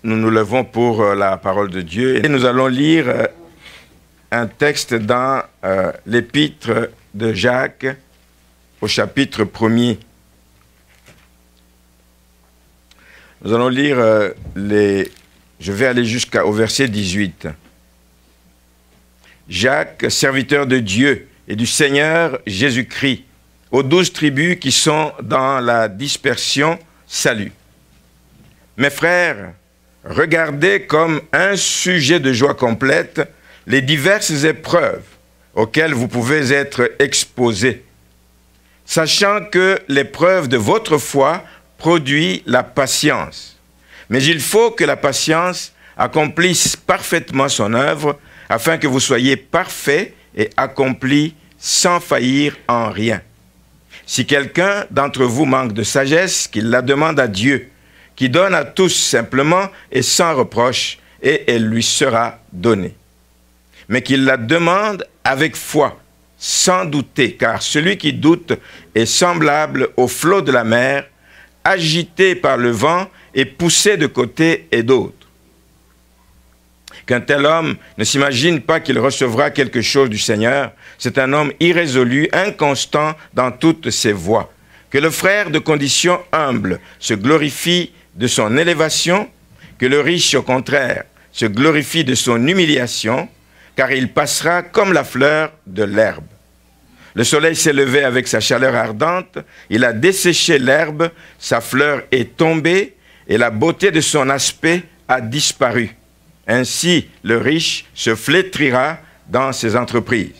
Nous nous levons pour la parole de Dieu et nous allons lire un texte dans l'épître de Jacques au chapitre 1er. Nous allons lire je vais aller jusqu'au verset 18. Jacques, serviteur de Dieu et du Seigneur Jésus-Christ, aux 12 tribus qui sont dans la dispersion, salut. Mes frères, regardez comme un sujet de joie complète les diverses épreuves auxquelles vous pouvez être exposés, sachant que l'épreuve de votre foi produit la patience. Mais il faut que la patience accomplisse parfaitement son œuvre, afin que vous soyez parfaits et accomplis sans faillir en rien. Si quelqu'un d'entre vous manque de sagesse, qu'il la demande à Dieu, qui donne à tous simplement et sans reproche, et elle lui sera donnée. Mais qu'il la demande avec foi, sans douter, car celui qui doute est semblable au flot de la mer, agité par le vent et poussé de côté et d'autre. Qu'un tel homme ne s'imagine pas qu'il recevra quelque chose du Seigneur. C'est un homme irrésolu, inconstant dans toutes ses voies. Que le frère de condition humble se glorifie de son élévation, que le riche, au contraire, se glorifie de son humiliation, car il passera comme la fleur de l'herbe. Le soleil s'est levé avec sa chaleur ardente, il a desséché l'herbe, sa fleur est tombée, et la beauté de son aspect a disparu. Ainsi, le riche se flétrira dans ses entreprises.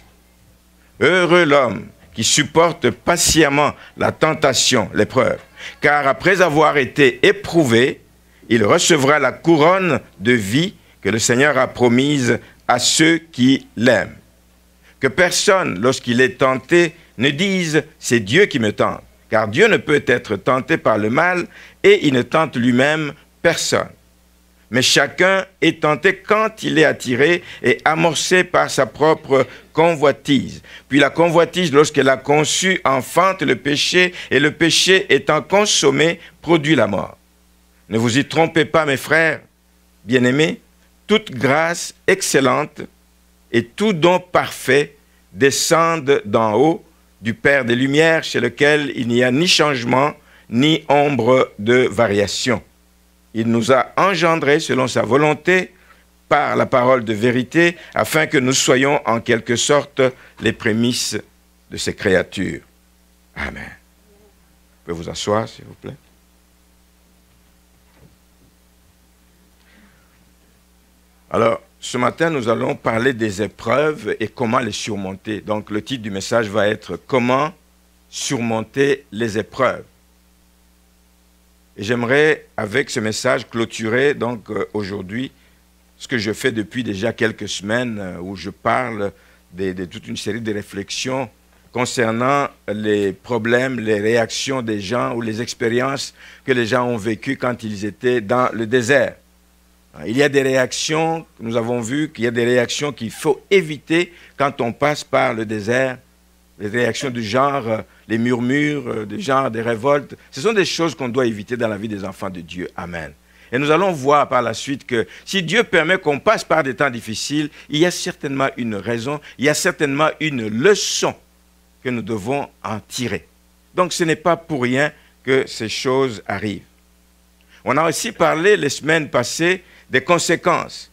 Heureux l'homme qui supporte patiemment la tentation, l'épreuve, car après avoir été éprouvé, il recevra la couronne de vie que le Seigneur a promise à ceux qui l'aiment. Que personne, lorsqu'il est tenté, ne dise « c'est Dieu qui me tente », car Dieu ne peut être tenté par le mal et il ne tente lui-même personne. Mais chacun est tenté quand il est attiré et amorcé par sa propre convoitise. Puis la convoitise, lorsqu'elle a conçu, enfante le péché, et le péché étant consommé, produit la mort. Ne vous y trompez pas, mes frères, bien-aimés, toute grâce excellente et tout don parfait descendent d'en haut, du Père des Lumières, chez lequel il n'y a ni changement, ni ombre de variation. Il nous a engendrés selon sa volonté par la parole de vérité, afin que nous soyons en quelque sorte les prémices de ses créatures. Amen. Vous pouvez vous asseoir, s'il vous plaît. Alors, ce matin, nous allons parler des épreuves et comment les surmonter. Donc, le titre du message va être « Comment surmonter les épreuves ». Et j'aimerais, avec ce message, clôturer donc aujourd'hui ce que je fais depuis déjà quelques semaines, où je parle de toute une série de réflexions concernant les problèmes, les réactions des gens ou les expériences que les gens ont vécues quand ils étaient dans le désert. Il y a des réactions, nous avons vu qu'il y a des réactions qu'il faut éviter quand on passe par le désert. Les réactions du genre, les murmures, du genre des révoltes, ce sont des choses qu'on doit éviter dans la vie des enfants de Dieu. Amen. Et nous allons voir par la suite que si Dieu permet qu'on passe par des temps difficiles, il y a certainement une raison, il y a certainement une leçon que nous devons en tirer. Donc ce n'est pas pour rien que ces choses arrivent. On a aussi parlé les semaines passées des conséquences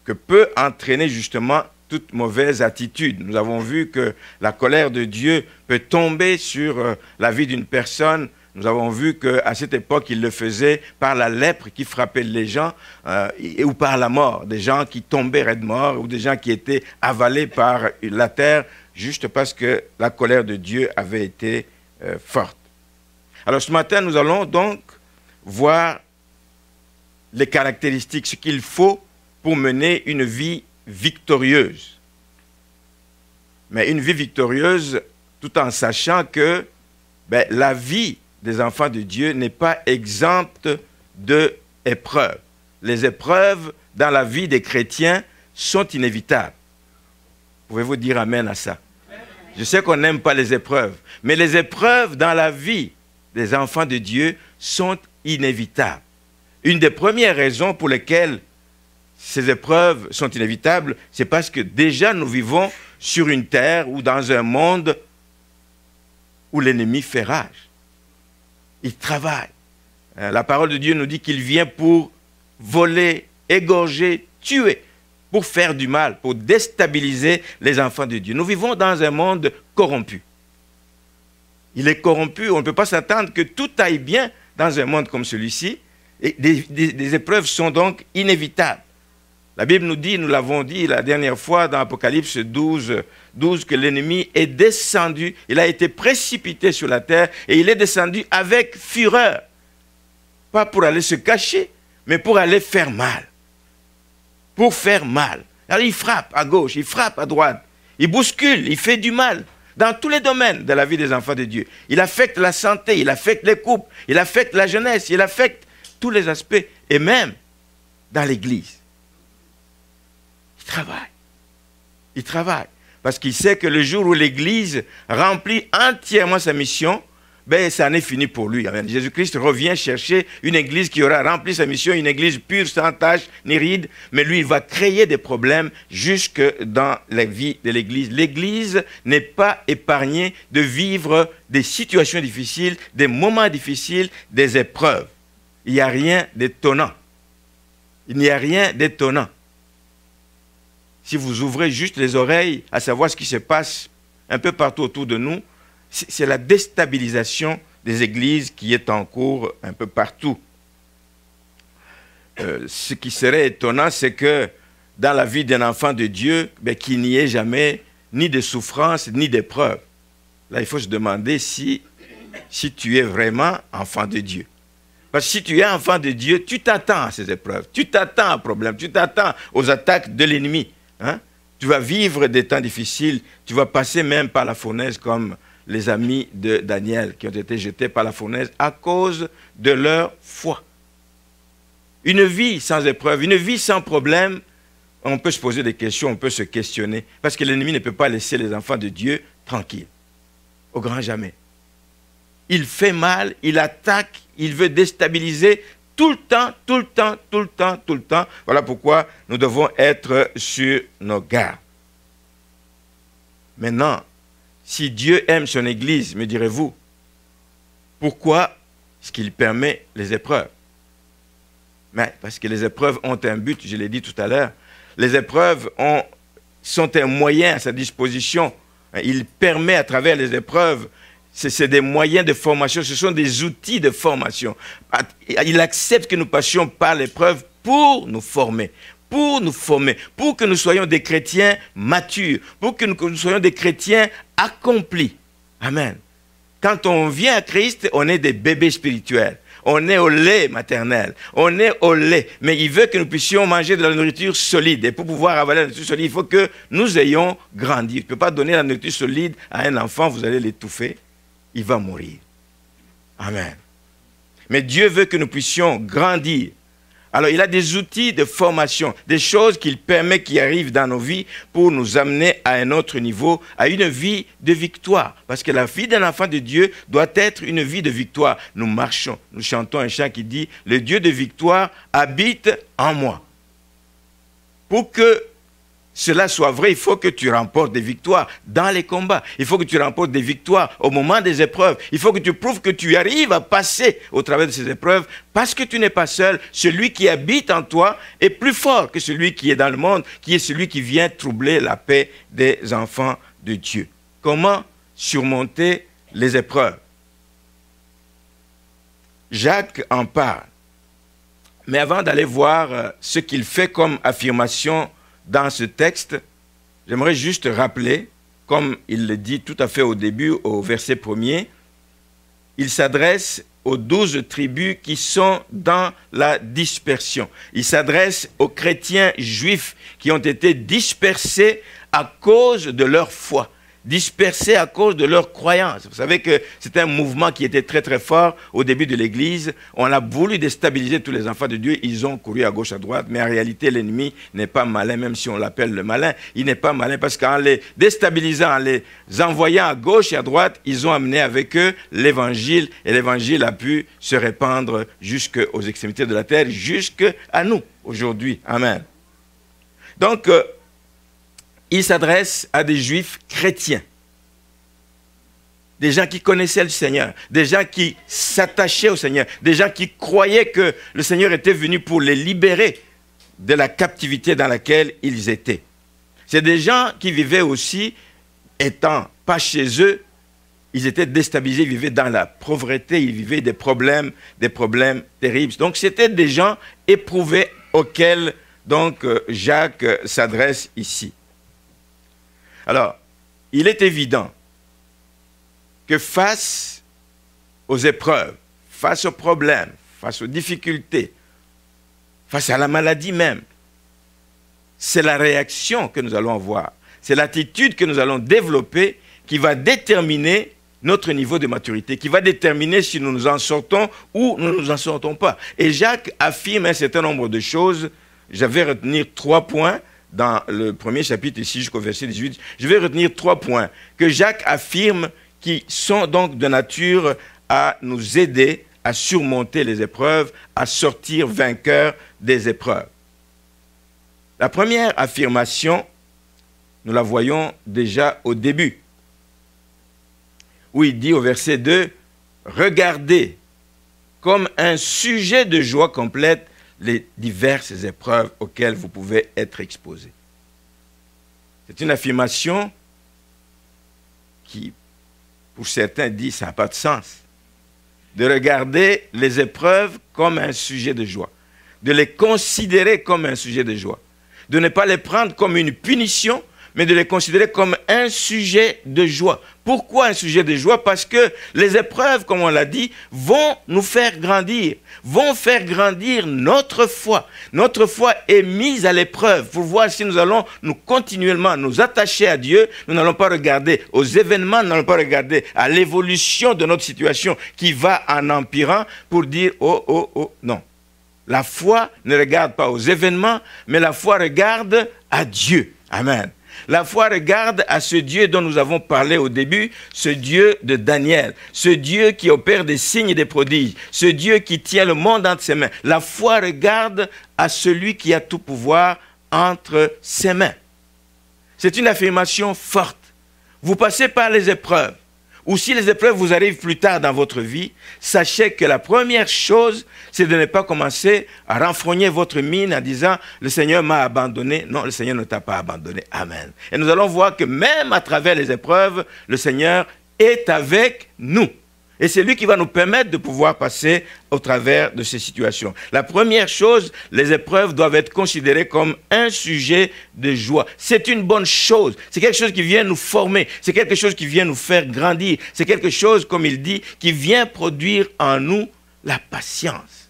que peut entraîner justement toute mauvaise attitude. Nous avons vu que la colère de Dieu peut tomber sur la vie d'une personne. Nous avons vu qu'à cette époque, il le faisait par la lèpre qui frappait les gens ou par la mort, des gens qui tombaient raides morts ou des gens qui étaient avalés par la terre juste parce que la colère de Dieu avait été forte. Alors ce matin, nous allons donc voir les caractéristiques, ce qu'il faut pour mener une vie victorieuse. Mais une vie victorieuse tout en sachant que la vie des enfants de Dieu n'est pas exempte d'épreuves. Les épreuves dans la vie des chrétiens sont inévitables. Pouvez-vous dire amen à ça? Je sais qu'on n'aime pas les épreuves, mais les épreuves dans la vie des enfants de Dieu sont inévitables. Une des premières raisons pour lesquelles ces épreuves sont inévitables, c'est parce que déjà nous vivons sur une terre ou dans un monde où l'ennemi fait rage. Il travaille. La parole de Dieu nous dit qu'il vient pour voler, égorger, tuer, pour faire du mal, pour déstabiliser les enfants de Dieu. Nous vivons dans un monde corrompu. Il est corrompu, on ne peut pas s'attendre que tout aille bien dans un monde comme celui-ci. Et des épreuves sont donc inévitables. La Bible nous dit, nous l'avons dit la dernière fois dans Apocalypse 12, que l'ennemi est descendu, il a été précipité sur la terre et il est descendu avec fureur. Pas pour aller se cacher, mais pour aller faire mal. Pour faire mal. Alors il frappe à gauche, il frappe à droite, il bouscule, il fait du mal dans tous les domaines de la vie des enfants de Dieu. Il affecte la santé, il affecte les couples, il affecte la jeunesse, il affecte tous les aspects, et même dans l'église. Il travaille. Parce qu'il sait que le jour où l'église remplit entièrement sa mission, ben, ça en est fini pour lui. Jésus-Christ revient chercher une église qui aura rempli sa mission, une église pure, sans tache ni ride, mais lui, il va créer des problèmes jusque dans la vie de l'église. L'église n'est pas épargnée de vivre des situations difficiles, des moments difficiles, des épreuves. Il n'y a rien d'étonnant. Il n'y a rien d'étonnant. Si vous ouvrez juste les oreilles à savoir ce qui se passe un peu partout autour de nous, c'est la déstabilisation des églises qui est en cours un peu partout. Ce qui serait étonnant, c'est que dans la vie d'un enfant de Dieu, ben, qu'il n'y ait jamais ni de souffrance, ni d'épreuve. Là, il faut se demander si tu es vraiment enfant de Dieu. Parce que si tu es enfant de Dieu, tu t'attends à ces épreuves, tu t'attends à problèmes, tu t'attends aux attaques de l'ennemi. Hein? Tu vas vivre des temps difficiles, tu vas passer même par la fournaise comme les amis de Daniel qui ont été jetés par la fournaise à cause de leur foi. Une vie sans épreuve, une vie sans problème, on peut se poser des questions, on peut se questionner, parce que l'ennemi ne peut pas laisser les enfants de Dieu tranquilles, au grand jamais. Il fait mal, il attaque, il veut déstabiliser tout le temps, tout le temps, tout le temps, tout le temps. Voilà pourquoi nous devons être sur nos gardes. Maintenant, si Dieu aime son Église, me direz-vous, pourquoi est-ce qu'il permet les épreuves? Mais parce que les épreuves ont un but, je l'ai dit tout à l'heure. Les épreuves sont un moyen à sa disposition. Il permet à travers les épreuves, c'est des moyens de formation, ce sont des outils de formation. Il accepte que nous passions par l'épreuve pour nous former. Pour que nous soyons des chrétiens matures, pour que nous soyons des chrétiens accomplis. Amen. Quand on vient à Christ, on est des bébés spirituels. On est au lait maternel, on est au lait. Mais il veut que nous puissions manger de la nourriture solide. Et pour pouvoir avaler la nourriture solide, il faut que nous ayons grandi. Tu ne peux pas donner la nourriture solide à un enfant, vous allez l'étouffer, il va mourir. Amen. Mais Dieu veut que nous puissions grandir. Alors, il a des outils de formation, des choses qu'il permet qui arrivent dans nos vies pour nous amener à un autre niveau, à une vie de victoire. Parce que la vie d'un enfant de Dieu doit être une vie de victoire. Nous marchons, nous chantons un chant qui dit « Le Dieu de victoire habite en moi ». Pour que cela soit vrai, il faut que tu remportes des victoires dans les combats. Il faut que tu remportes des victoires au moment des épreuves. Il faut que tu prouves que tu arrives à passer au travers de ces épreuves parce que tu n'es pas seul. Celui qui habite en toi est plus fort que celui qui est dans le monde, qui est celui qui vient troubler la paix des enfants de Dieu. Comment surmonter les épreuves? Jacques en parle. Mais avant d'aller voir ce qu'il fait comme affirmation dans ce texte, j'aimerais juste rappeler, comme il le dit tout à fait au début, au verset 1er, il s'adresse aux 12 tribus qui sont dans la dispersion. Il s'adresse aux chrétiens juifs qui ont été dispersés à cause de leur foi, dispersés à cause de leur croyance. Vous savez que c'était un mouvement qui était très très fort au début de l'Église. On a voulu déstabiliser tous les enfants de Dieu. Ils ont couru à gauche, à droite. Mais en réalité, l'ennemi n'est pas malin, même si on l'appelle le malin. Il n'est pas malin parce qu'en les déstabilisant, en les envoyant à gauche et à droite, ils ont amené avec eux l'Évangile. Et l'Évangile a pu se répandre jusqu'aux extrémités de la terre, jusqu'à nous aujourd'hui. Amen. Donc, il s'adresse à des juifs chrétiens, des gens qui connaissaient le Seigneur, des gens qui s'attachaient au Seigneur, des gens qui croyaient que le Seigneur était venu pour les libérer de la captivité dans laquelle ils étaient. C'est des gens qui vivaient aussi, étant pas chez eux, ils étaient déstabilisés, ils vivaient dans la pauvreté, ils vivaient des problèmes terribles. Donc c'était des gens éprouvés auxquels donc Jacques s'adresse ici. Alors, il est évident que face aux épreuves, face aux problèmes, face aux difficultés, face à la maladie même, c'est la réaction que nous allons avoir. C'est l'attitude que nous allons développer qui va déterminer notre niveau de maturité, qui va déterminer si nous nous en sortons ou nous ne nous en sortons pas. Et Jacques affirme un certain nombre de choses. Je vais retenir 3 points. Dans le premier chapitre, ici jusqu'au verset 18, je vais retenir 3 points que Jacques affirme qui sont donc de nature à nous aider à surmonter les épreuves, à sortir vainqueurs des épreuves. La première affirmation, nous la voyons déjà au début, où il dit au verset 2, « Regardez comme un sujet de joie complète les diverses épreuves auxquelles vous pouvez être exposés. » C'est une affirmation qui, pour certains, dit ça n'a pas de sens. De regarder les épreuves comme un sujet de joie, de les considérer comme un sujet de joie, de ne pas les prendre comme une punition, mais de les considérer comme un sujet de joie. Pourquoi un sujet de joie? Parce que les épreuves, comme on l'a dit, vont nous faire grandir, vont faire grandir notre foi. Notre foi est mise à l'épreuve pour voir si nous allons nous continuellement nous attacher à Dieu. Nous n'allons pas regarder aux événements, nous n'allons pas regarder à l'évolution de notre situation qui va en empirant pour dire « oh, oh, oh ». Non. La foi ne regarde pas aux événements, mais la foi regarde à Dieu. Amen. La foi regarde à ce Dieu dont nous avons parlé au début, ce Dieu de Daniel, ce Dieu qui opère des signes et des prodiges, ce Dieu qui tient le monde entre ses mains. La foi regarde à celui qui a tout pouvoir entre ses mains. C'est une affirmation forte. Vous passez par les épreuves, ou si les épreuves vous arrivent plus tard dans votre vie, sachez que la première chose, c'est de ne pas commencer à renfrogner votre mine en disant « le Seigneur m'a abandonné ». Non, le Seigneur ne t'a pas abandonné. Amen. Et nous allons voir que même à travers les épreuves, le Seigneur est avec nous. Et c'est lui qui va nous permettre de pouvoir passer au travers de ces situations. La première chose, les épreuves doivent être considérées comme un sujet de joie. C'est une bonne chose. C'est quelque chose qui vient nous former. C'est quelque chose qui vient nous faire grandir. C'est quelque chose, comme il dit, qui vient produire en nous la patience.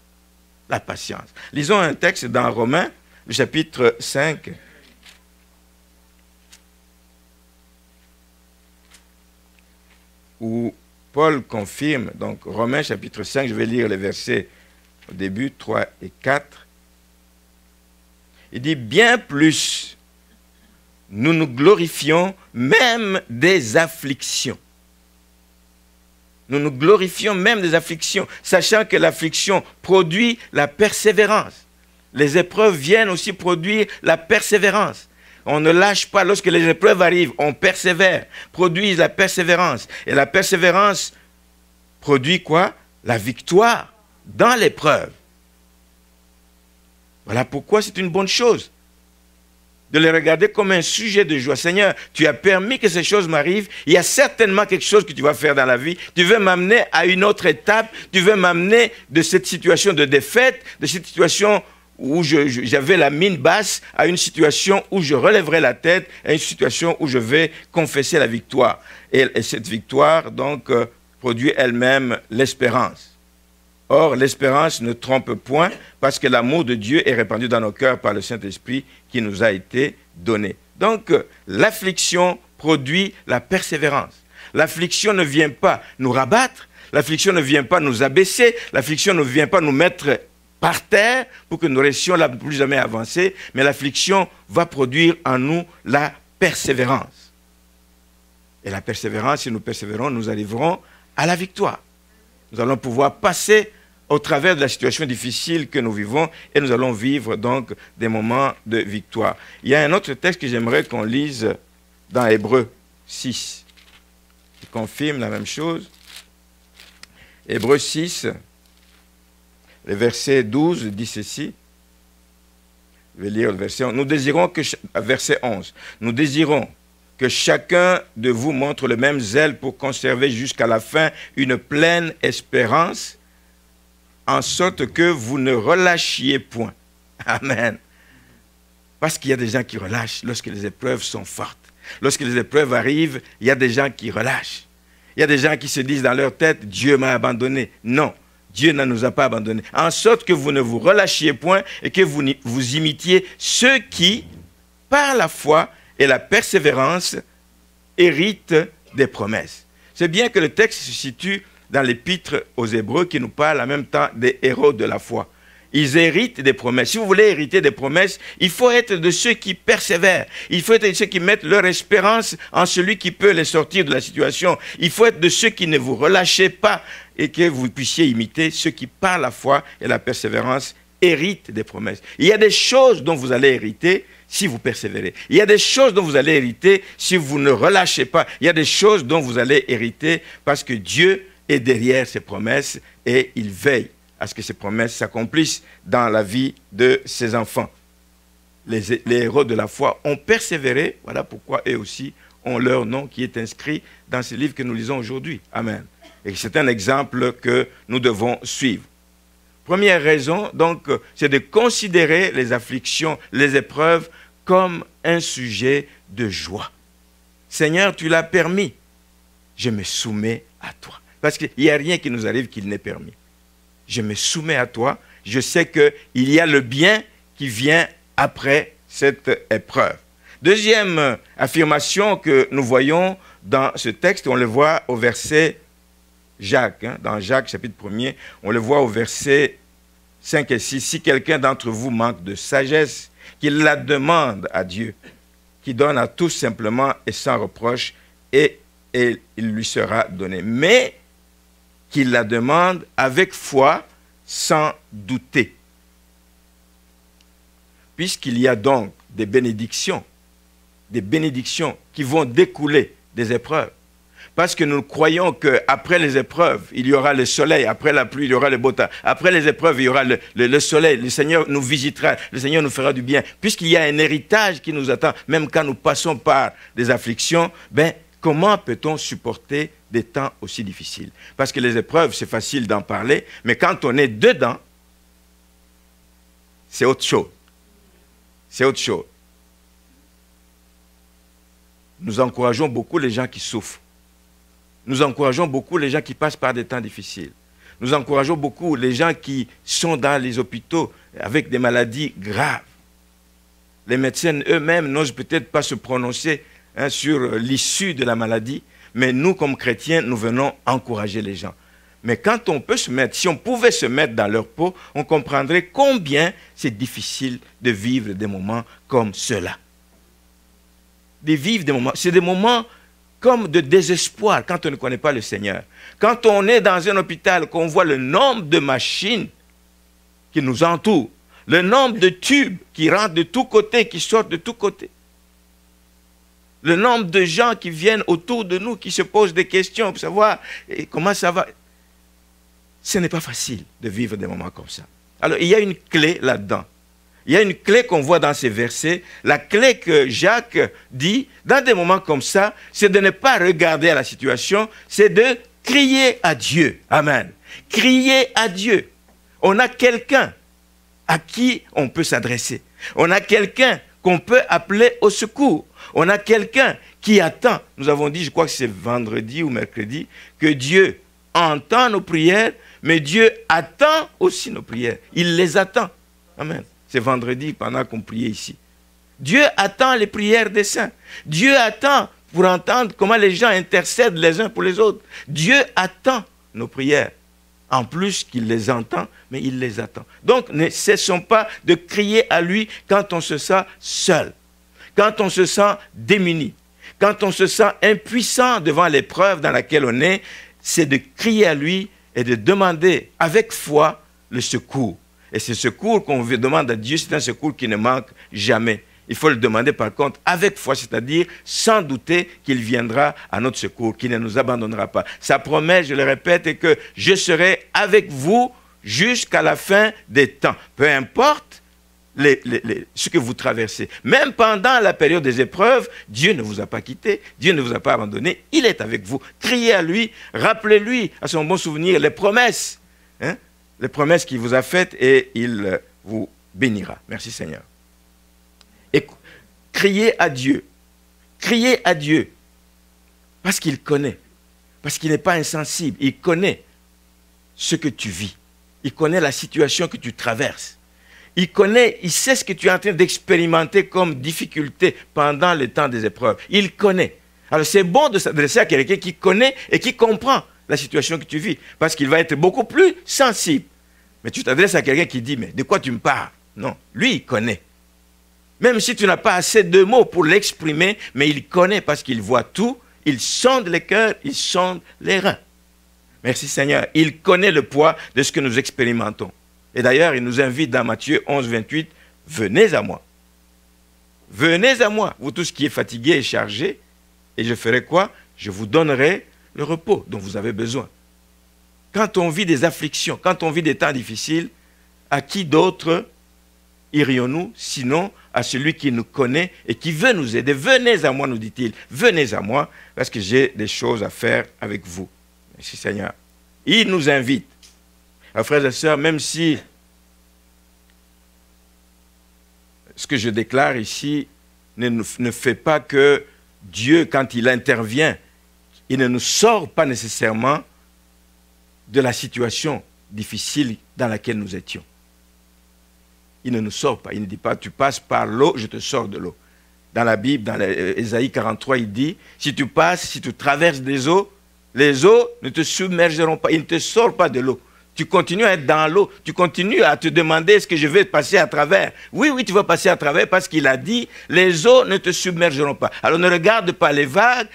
La patience. Lisons un texte dans Romains, le chapitre 5. Où Paul confirme, donc Romains chapitre 5, je vais lire les versets au début, 3 et 4. Il dit, bien plus, nous nous glorifions même des afflictions. Nous nous glorifions même des afflictions, sachant que l'affliction produit la persévérance. Les épreuves viennent aussi produire la persévérance. On ne lâche pas. Lorsque les épreuves arrivent, on persévère, produisent la persévérance. Et la persévérance produit quoi? La victoire dans l'épreuve. Voilà pourquoi c'est une bonne chose de les regarder comme un sujet de joie. Seigneur, tu as permis que ces choses m'arrivent. Il y a certainement quelque chose que tu vas faire dans la vie. Tu veux m'amener à une autre étape. Tu veux m'amener de cette situation de défaite, de cette situation où j'avais la mine basse, à une situation où je relèverai la tête, à une situation où je vais confesser la victoire. Et cette victoire, donc, produit elle-même l'espérance. Or, l'espérance ne trompe point, parce que l'amour de Dieu est répandu dans nos cœurs par le Saint-Esprit qui nous a été donné. Donc, l'affliction produit la persévérance. L'affliction ne vient pas nous rabattre, l'affliction ne vient pas nous abaisser, l'affliction ne vient pas nous mettre par terre pour que nous restions là plus jamais avancés, mais l'affliction va produire en nous la persévérance. Et la persévérance, si nous persévérons, nous arriverons à la victoire. Nous allons pouvoir passer au travers de la situation difficile que nous vivons et nous allons vivre donc des moments de victoire. Il y a un autre texte que j'aimerais qu'on lise dans Hébreux 6, qui confirme la même chose. Hébreux 6, le verset 12 dit ceci. Je vais lire le verset 11. Verset 11. Nous désirons que chacun de vous montre le même zèle pour conserver jusqu'à la fin une pleine espérance, en sorte que vous ne relâchiez point. Amen. Parce qu'il y a des gens qui relâchent lorsque les épreuves sont fortes. Lorsque les épreuves arrivent, il y a des gens qui relâchent. Il y a des gens qui se disent dans leur tête, Dieu m'a abandonné. Non, Dieu ne nous a pas abandonnés. En sorte que vous ne vous relâchiez point et que vous imitiez ceux qui, par la foi et la persévérance, héritent des promesses. C'est bien que le texte se situe dans l'épître aux Hébreux qui nous parle en même temps des héros de la foi. Ils héritent des promesses. Si vous voulez hériter des promesses, il faut être de ceux qui persévèrent. Il faut être de ceux qui mettent leur espérance en celui qui peut les sortir de la situation. Il faut être de ceux qui ne vous relâchez pas et que vous puissiez imiter ceux qui, par la foi et la persévérance, héritent des promesses. Il y a des choses dont vous allez hériter si vous persévérez. Il y a des choses dont vous allez hériter si vous ne relâchez pas. Il y a des choses dont vous allez hériter parce que Dieu est derrière ces promesses et il veille à ce que ces promesses s'accomplissent dans la vie de ses enfants. Les héros de la foi ont persévéré, voilà pourquoi eux aussi ont leur nom qui est inscrit dans ce livre que nous lisons aujourd'hui. Amen. Et c'est un exemple que nous devons suivre. Première raison, donc, c'est de considérer les afflictions, les épreuves, comme un sujet de joie. Seigneur, tu l'as permis, je me soumets à toi. Parce qu'il n'y a rien qui nous arrive qu'il n'ait permis. Je me soumets à toi, je sais qu'il y a le bien qui vient après cette épreuve. Deuxième affirmation que nous voyons dans ce texte, on le voit au verset Jacques, dans Jacques chapitre 1er, on le voit au verset 5 et 6. Si quelqu'un d'entre vous manque de sagesse, qu'il la demande à Dieu, qui donne à tous simplement et sans reproche, et il lui sera donné. Mais qu'il la demande avec foi, sans douter. Puisqu'il y a donc des bénédictions qui vont découler des épreuves. Parce que nous croyons qu'après les épreuves, il y aura le soleil, après la pluie, il y aura le beau temps. Après les épreuves, il y aura le soleil, le Seigneur nous visitera, le Seigneur nous fera du bien. Puisqu'il y a un héritage qui nous attend, même quand nous passons par des afflictions, comment peut-on supporter des temps aussi difficiles? Parce que les épreuves, c'est facile d'en parler, mais quand on est dedans, c'est autre chose. C'est autre chose. Nous encourageons beaucoup les gens qui souffrent. Nous encourageons beaucoup les gens qui passent par des temps difficiles. Nous encourageons beaucoup les gens qui sont dans les hôpitaux avec des maladies graves. Les médecins eux-mêmes n'osent peut-être pas se prononcer sur l'issue de la maladie, mais nous, comme chrétiens, nous venons encourager les gens. Mais quand on peut se mettre, si on pouvait se mettre dans leur peau, on comprendrait combien c'est difficile de vivre des moments comme ceux-là. De vivre des moments, c'est des moments comme de désespoir quand on ne connaît pas le Seigneur. Quand on est dans un hôpital, qu'on voit le nombre de machines qui nous entourent, le nombre de tubes qui rentrent de tous côtés, qui sortent de tous côtés, le nombre de gens qui viennent autour de nous, qui se posent des questions pour savoir comment ça va. Ce n'est pas facile de vivre des moments comme ça. Alors, il y a une clé là-dedans. Il y a une clé qu'on voit dans ces versets. La clé que Jacques dit, dans des moments comme ça, c'est de ne pas regarder à la situation, c'est de crier à Dieu. Amen. Crier à Dieu. On a quelqu'un à qui on peut s'adresser. On a quelqu'un qu'on peut appeler au secours. On a quelqu'un qui attend. Nous avons dit, je crois que c'est vendredi ou mercredi, que Dieu entend nos prières, mais Dieu attend aussi nos prières. Il les attend. Amen. C'est vendredi pendant qu'on priait ici. Dieu attend les prières des saints. Dieu attend pour entendre comment les gens intercèdent les uns pour les autres. Dieu attend nos prières. En plus qu'il les entend, mais il les attend. Donc, ne cessons pas de crier à lui quand on se sent seul, quand on se sent démuni, quand on se sent impuissant devant l'épreuve dans laquelle on est. C'est de crier à lui et de demander avec foi le secours. Et ce secours qu'on demande à Dieu, c'est un secours qui ne manque jamais. Il faut le demander par contre avec foi, c'est-à-dire sans douter qu'il viendra à notre secours, qu'il ne nous abandonnera pas. Sa promesse, je le répète, est que je serai avec vous jusqu'à la fin des temps. Peu importe ce que vous traversez. Même pendant la période des épreuves, Dieu ne vous a pas quitté, Dieu ne vous a pas abandonné, il est avec vous. Criez à lui, rappelez-lui à son bon souvenir les promesses, les promesses qu'il vous a faites et il vous bénira. Merci Seigneur. Et criez à Dieu, parce qu'il connaît, parce qu'il n'est pas insensible, il connaît ce que tu vis, il connaît la situation que tu traverses, il sait ce que tu es en train d'expérimenter comme difficulté pendant le temps des épreuves, il connaît. Alors c'est bon de s'adresser à quelqu'un qui connaît et qui comprend la situation que tu vis, parce qu'il va être beaucoup plus sensible. Mais tu t'adresses à quelqu'un qui dit, mais de quoi tu me parles? Non, lui il connaît. Même si tu n'as pas assez de mots pour l'exprimer, mais il connaît parce qu'il voit tout, il sonde les cœurs, il sonde les reins. Merci Seigneur, il connaît le poids de ce que nous expérimentons. Et d'ailleurs, il nous invite dans Matthieu 11, 28, « Venez à moi. Venez à moi, vous tous qui êtes fatigués et chargés, et je ferai quoi? Je vous donnerai le repos dont vous avez besoin. » Quand on vit des afflictions, quand on vit des temps difficiles, à qui d'autre irions-nous, sinon à celui qui nous connaît et qui veut nous aider. Venez à moi, nous dit-il. Venez à moi, parce que j'ai des choses à faire avec vous. Merci Seigneur. Il nous invite. Alors, frères et sœurs, même si ce que je déclare ici ne fait pas que Dieu, quand il intervient, il ne nous sort pas nécessairement de la situation difficile dans laquelle nous étions. Il ne nous sort pas. Il ne dit pas, tu passes par l'eau, je te sors de l'eau. Dans la Bible, dans Ésaïe 43, il dit, si tu passes, si tu traverses des eaux, les eaux ne te submergeront pas. Ils ne te sortent pas de l'eau. Tu continues à être dans l'eau. Tu continues à te demander, est-ce que je vais passer à travers? Oui, tu vas passer à travers parce qu'il a dit, les eaux ne te submergeront pas. Alors ne regarde pas les vagues,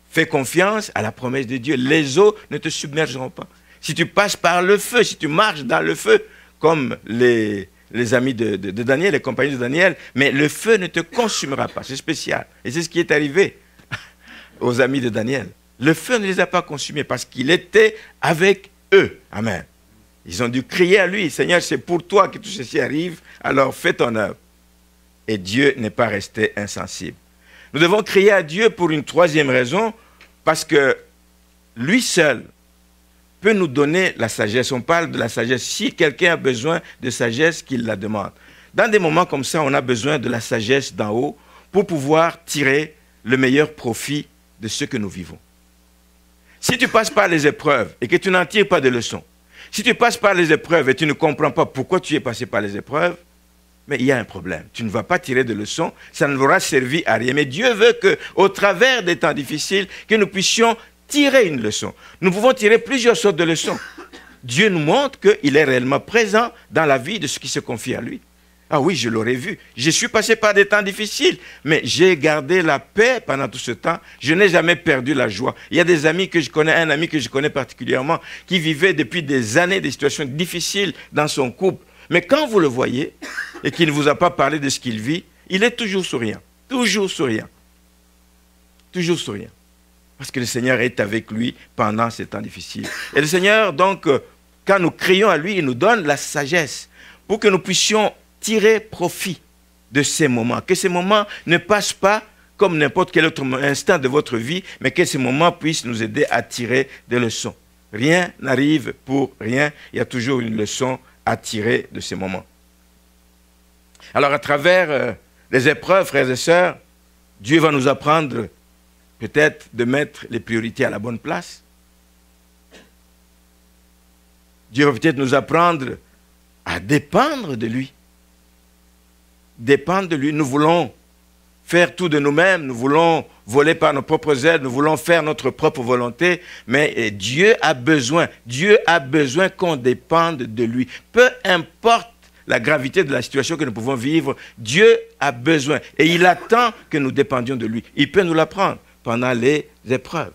fais confiance à la promesse de Dieu. Les eaux ne te submergeront pas. Si tu passes par le feu, si tu marches dans le feu, comme les amis de Daniel, les compagnons de Daniel, mais le feu ne te consumera pas, c'est spécial. Et c'est ce qui est arrivé aux amis de Daniel. Le feu ne les a pas consumés parce qu'il était avec eux. Amen. Ils ont dû crier à lui, Seigneur, c'est pour toi que tout ceci arrive, alors fais ton œuvre. Et Dieu n'est pas resté insensible. Nous devons crier à Dieu pour une troisième raison, parce que lui seul peut nous donner la sagesse. On parle de la sagesse. Si quelqu'un a besoin de sagesse, qu'il la demande. Dans des moments comme ça, on a besoin de la sagesse d'en haut pour pouvoir tirer le meilleur profit de ce que nous vivons. Si tu passes par les épreuves et que tu n'en tires pas de leçons, si tu passes par les épreuves et tu ne comprends pas pourquoi tu es passé par les épreuves, mais il y a un problème. Tu ne vas pas tirer de leçons, ça ne t'aura servi à rien. Mais Dieu veut qu'au travers des temps difficiles, que nous puissions tirer une leçon. Nous pouvons tirer plusieurs sortes de leçons. Dieu nous montre qu'il est réellement présent dans la vie de ceux qui se confient à lui. Ah oui, je l'aurais vu. Je suis passé par des temps difficiles, mais j'ai gardé la paix pendant tout ce temps. Je n'ai jamais perdu la joie. Il y a des amis que je connais, un ami que je connais particulièrement, qui vivait depuis des années des situations difficiles dans son couple. Mais quand vous le voyez, et qu'il ne vous a pas parlé de ce qu'il vit, il est toujours souriant. Toujours souriant. Toujours souriant. Parce que le Seigneur est avec lui pendant ces temps difficiles. Et le Seigneur, donc, quand nous crions à lui, il nous donne la sagesse pour que nous puissions tirer profit de ces moments. Que ces moments ne passent pas comme n'importe quel autre instant de votre vie, mais que ces moments puissent nous aider à tirer des leçons. Rien n'arrive pour rien. Il y a toujours une leçon à tirer de ces moments. Alors, à travers les épreuves, frères et sœurs, Dieu va nous apprendre peut-être de mettre les priorités à la bonne place, Dieu va peut-être nous apprendre à dépendre de lui. Dépendre de lui. Nous voulons faire tout de nous-mêmes, nous voulons voler par nos propres ailes, nous voulons faire notre propre volonté, mais Dieu a besoin qu'on dépende de lui. Peu importe la gravité de la situation que nous pouvons vivre, Dieu a besoin et il attend que nous dépendions de lui. Il peut nous l'apprendre pendant les épreuves.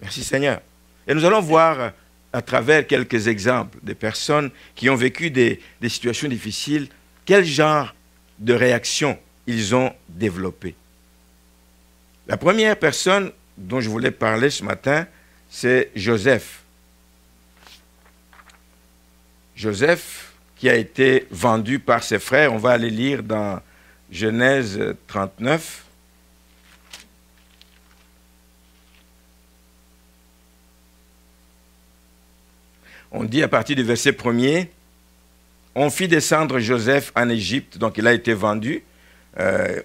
Merci Seigneur. Et nous allons voir à travers quelques exemples de personnes qui ont vécu des situations difficiles, quel genre de réaction ils ont développé. La première personne dont je voulais parler ce matin, c'est Joseph. Joseph qui a été vendu par ses frères. On va aller lire dans Genèse 39. On dit à partir du verset 1er, « On fit descendre Joseph en Égypte, donc il a été vendu.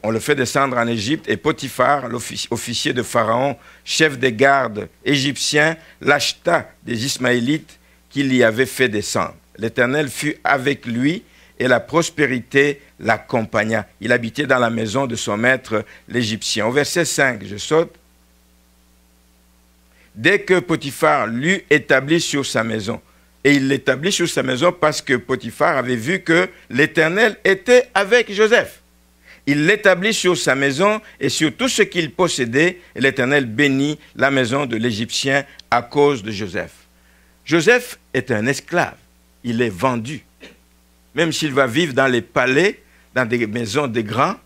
On le fait descendre en Égypte, et Potiphar, l'officier de Pharaon, chef des gardes égyptiens, l'acheta des Ismaélites qu'il y avait fait descendre. L'Éternel fut avec lui, et la prospérité l'accompagna. Il habitait dans la maison de son maître l'Égyptien. » Au verset 5, je saute. « Dès que Potiphar l'eut établi sur sa maison, » et il l'établit sur sa maison parce que Potiphar avait vu que l'Éternel était avec Joseph. Il l'établit sur sa maison et sur tout ce qu'il possédait, et l'Éternel bénit la maison de l'Égyptien à cause de Joseph. Joseph est un esclave, il est vendu. Même s'il va vivre dans les palais, dans des maisons des grands,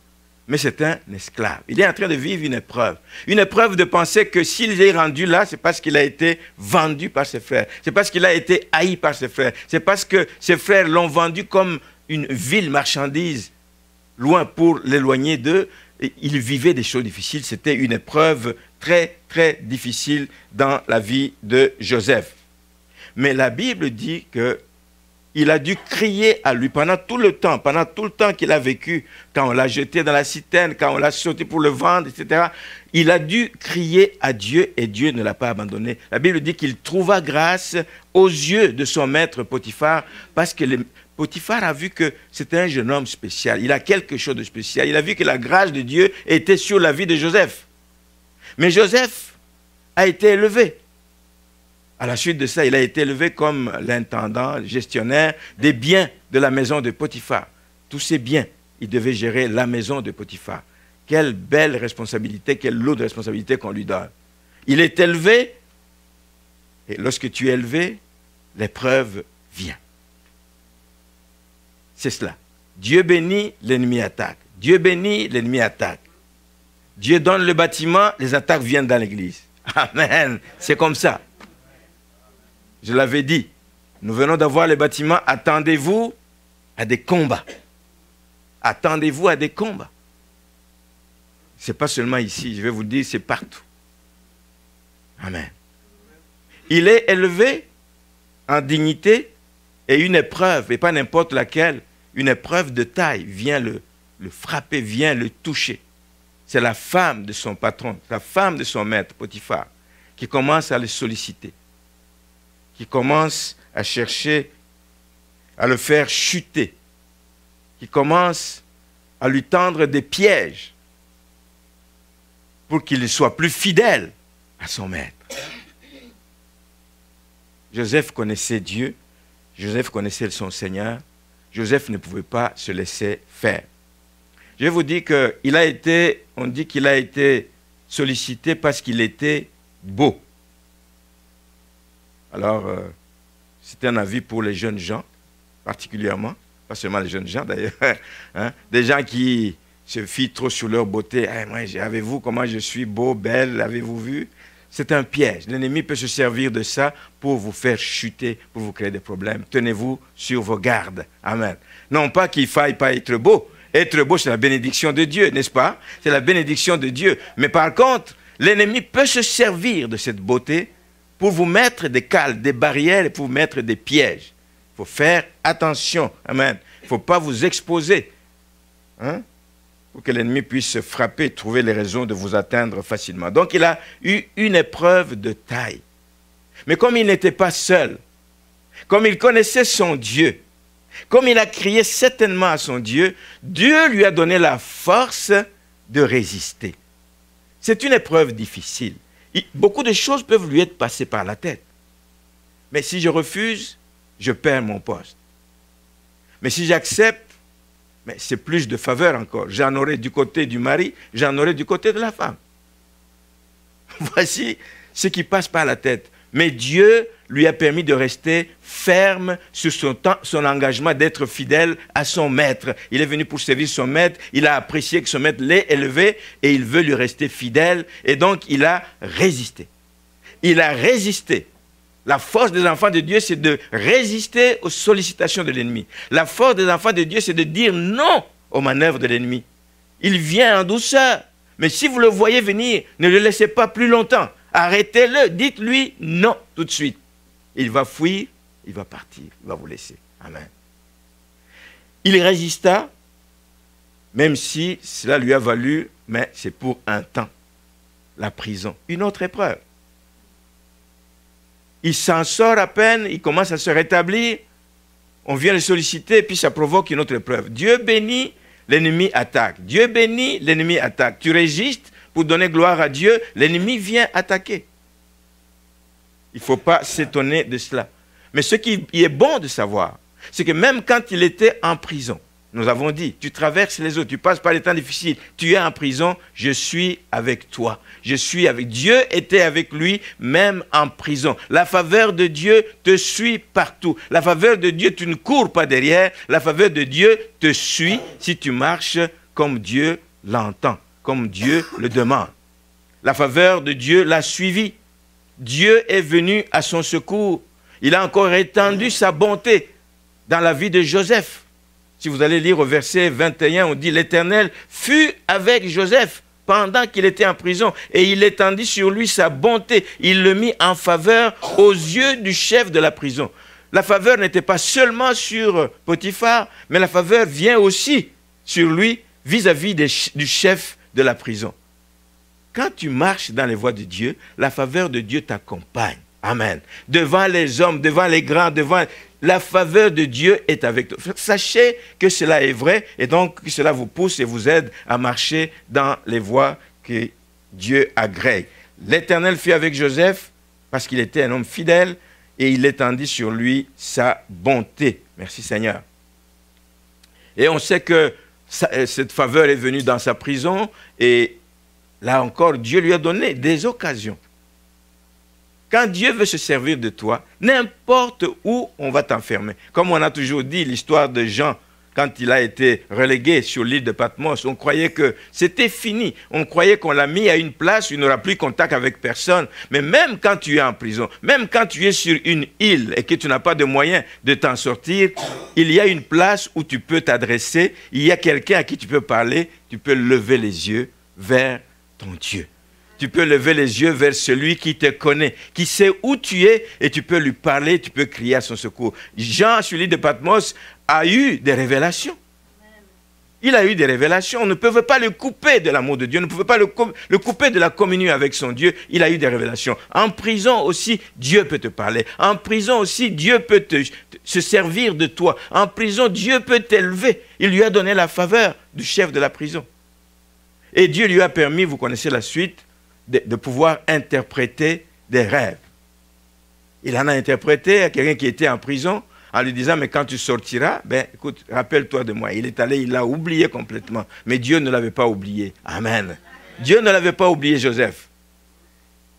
mais c'est un esclave. Il est en train de vivre une épreuve de penser que s'il est rendu là, c'est parce qu'il a été vendu par ses frères, c'est parce qu'il a été haï par ses frères, c'est parce que ses frères l'ont vendu comme une vile marchandise, loin pour l'éloigner d'eux. Il vivait des choses difficiles, c'était une épreuve très, très difficile dans la vie de Joseph. Mais la Bible dit que il a dû crier à lui pendant tout le temps qu'il a vécu, quand on l'a jeté dans la citerne, quand on l'a sauté pour le vendre, etc. Il a dû crier à Dieu et Dieu ne l'a pas abandonné. La Bible dit qu'il trouva grâce aux yeux de son maître Potiphar, parce que Potiphar a vu que c'était un jeune homme spécial. Il a quelque chose de spécial. Il a vu que la grâce de Dieu était sur la vie de Joseph. Mais Joseph a été élevé. À la suite de ça, il a été élevé comme l'intendant, le gestionnaire des biens de la maison de Potiphar. Tous ces biens, il devait gérer la maison de Potiphar. Quelle belle responsabilité, quelle lourde responsabilité qu'on lui donne. Il est élevé, et lorsque tu es élevé, l'épreuve vient. C'est cela. Dieu bénit, l'ennemi attaque. Dieu bénit, l'ennemi attaque. Dieu donne le bâtiment, les attaques viennent dans l'église. Amen. C'est comme ça. Je l'avais dit, nous venons d'avoir les bâtiments, attendez-vous à des combats. Attendez-vous à des combats. Ce n'est pas seulement ici, je vais vous dire, c'est partout. Amen. Il est élevé en dignité et une épreuve, et pas n'importe laquelle, une épreuve de taille vient le frapper, vient le toucher. C'est la femme de son patron, la femme de son maître, Potiphar, qui commence à le solliciter, qui commence à chercher à le faire chuter, qui commence à lui tendre des pièges pour qu'il soit plus fidèle à son maître. Joseph connaissait Dieu, Joseph connaissait son Seigneur, Joseph ne pouvait pas se laisser faire. Je vais vous dire qu'il a été, on dit qu'il a été sollicité parce qu'il était beau. Alors, c'était un avis pour les jeunes gens, particulièrement, pas seulement les jeunes gens d'ailleurs, hein, des gens qui se fient trop sur leur beauté. Hey, moi, avez-vous comment je suis beau, belle, avez-vous vu? C'est un piège. L'ennemi peut se servir de ça pour vous faire chuter, pour vous créer des problèmes. Tenez-vous sur vos gardes. Amen. Non pas qu'il ne faille pas être beau. Être beau, c'est la bénédiction de Dieu, n'est-ce pas? C'est la bénédiction de Dieu. Mais par contre, l'ennemi peut se servir de cette beauté pour vous mettre des cales, des barrières et pour vous mettre des pièges. Il faut faire attention. Amen. Il ne faut pas vous exposer. Hein? Pour que l'ennemi puisse se frapper et trouver les raisons de vous atteindre facilement. Donc, il a eu une épreuve de taille. Mais comme il n'était pas seul, comme il connaissait son Dieu, comme il a crié certainement à son Dieu, Dieu lui a donné la force de résister. C'est une épreuve difficile. Beaucoup de choses peuvent lui être passées par la tête. Mais si je refuse, je perds mon poste. Mais si j'accepte, c'est plus de faveur encore. J'en aurai du côté du mari, j'en aurai du côté de la femme. Voici ce qui passe par la tête. Mais Dieu lui a permis de rester ferme sur son engagement d'être fidèle à son maître. Il est venu pour servir son maître, il a apprécié que son maître l'ait élevé et il veut lui rester fidèle. Et donc il a résisté. Il a résisté. La force des enfants de Dieu, c'est de résister aux sollicitations de l'ennemi. La force des enfants de Dieu, c'est de dire non aux manœuvres de l'ennemi. Il vient en douceur. Mais si vous le voyez venir, ne le laissez pas plus longtemps. Arrêtez-le, dites-lui non tout de suite. Il va fuir, il va partir, il va vous laisser. Amen. Il résista, même si cela lui a valu, mais c'est pour un temps, la prison. Une autre épreuve. Il s'en sort à peine, il commence à se rétablir, on vient le solliciter et puis ça provoque une autre épreuve. Dieu bénit, l'ennemi attaque. Dieu bénit, l'ennemi attaque. Tu résistes pour donner gloire à Dieu, l'ennemi vient attaquer. Il ne faut pas s'étonner de cela. Mais ce qui est bon de savoir, c'est que même quand il était en prison, nous avons dit, tu traverses les eaux, tu passes par les temps difficiles, tu es en prison, je suis avec toi. Je suis avec Dieu, était avec lui, même en prison. La faveur de Dieu te suit partout. La faveur de Dieu, tu ne cours pas derrière. La faveur de Dieu te suit si tu marches comme Dieu l'entend, comme Dieu le demande. La faveur de Dieu l'a suivi. Dieu est venu à son secours. Il a encore étendu sa bonté dans la vie de Joseph. Si vous allez lire au verset 21, on dit « L'Éternel fut avec Joseph pendant qu'il était en prison et il étendit sur lui sa bonté. Il le mit en faveur aux yeux du chef de la prison. » La faveur n'était pas seulement sur Potiphar, mais la faveur vient aussi sur lui vis-à-vis du chef de la prison. Quand tu marches dans les voies de Dieu, la faveur de Dieu t'accompagne. Amen. Devant les hommes, devant les grands, devant... La faveur de Dieu est avec toi. Sachez que cela est vrai et donc que cela vous pousse et vous aide à marcher dans les voies que Dieu agrée. L'Éternel fut avec Joseph parce qu'il était un homme fidèle et il étendit sur lui sa bonté. Merci Seigneur. Et on sait que cette faveur est venue dans sa prison et là encore, Dieu lui a donné des occasions. Quand Dieu veut se servir de toi, n'importe où on va t'enfermer. Comme on a toujours dit, l'histoire de Jean, quand il a été relégué sur l'île de Patmos, on croyait que c'était fini. On croyait qu'on l'a mis à une place où il n'aura plus contact avec personne. Mais même quand tu es en prison, même quand tu es sur une île et que tu n'as pas de moyen de t'en sortir, il y a une place où tu peux t'adresser, il y a quelqu'un à qui tu peux parler, tu peux lever les yeux vers ton Dieu. Tu peux lever les yeux vers celui qui te connaît, qui sait où tu es et tu peux lui parler, tu peux crier à son secours. Jean, sur l'île de Patmos, a eu des révélations. Il a eu des révélations. On ne pouvait pas le couper de l'amour de Dieu, on ne pouvait pas le couper de la communion avec son Dieu. Il a eu des révélations. En prison aussi, Dieu peut te parler. En prison aussi, Dieu peut se servir de toi. En prison, Dieu peut t'élever. Il lui a donné la faveur du chef de la prison. Et Dieu lui a permis, vous connaissez la suite, de pouvoir interpréter des rêves. Il en a interprété à quelqu'un qui était en prison en lui disant, mais quand tu sortiras, écoute, rappelle-toi de moi. Il est allé, il l'a oublié complètement. Mais Dieu ne l'avait pas oublié. Amen. Dieu ne l'avait pas oublié, Joseph.